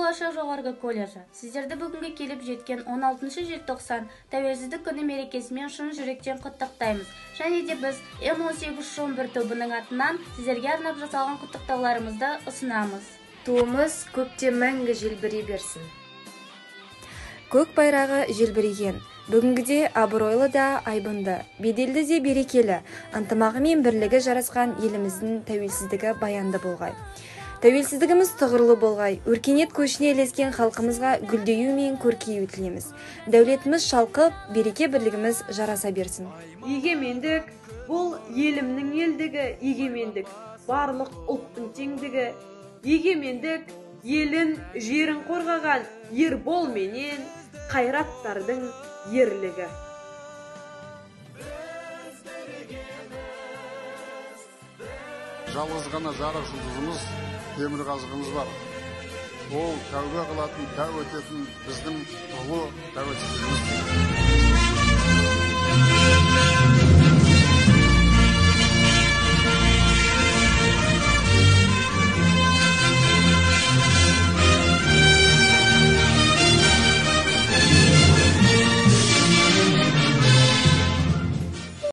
болашақ жоғарғы колледжі сіздерді бүгінгі келіп жеткен 16 желтоқсан тәуелсіздік күні мерекесімен шын жүректен құттықтаймыз. Және де біз М18-11 тобының атынан сіздерге арнап жасалған құттықтауларымызды ұсынамыз. Туымыз көкте мәңгі желбірей берсін. Көк байрағы желбіреген, бүгінгіде абыройлы да айбынды, беделді де берекелі, ынтымағы мен бірлігі жарасқан еліміздің тәуелсіздігі баянды болғай. Тәуелсіздігіміз тұғырлы болғай, өркениет көшіне ілескен халқымызға гүлдею мен көркею тілейміз. Дәулетіміз шалқып, береке бірлігіміз жараса берсін. Егемендік, бұл елімнің елдігі, егемендік, барлық ұлттың теңдігі, егемендік, елін, жерін қорғаған ербол менен қайраттардың ерлігі. Жалғыз ғана жарық жұлдызымыз, темір қазығымыз бар. Ол тәубе қылатын, тәу ететін біздің ұлы тәуелсіздігіміз.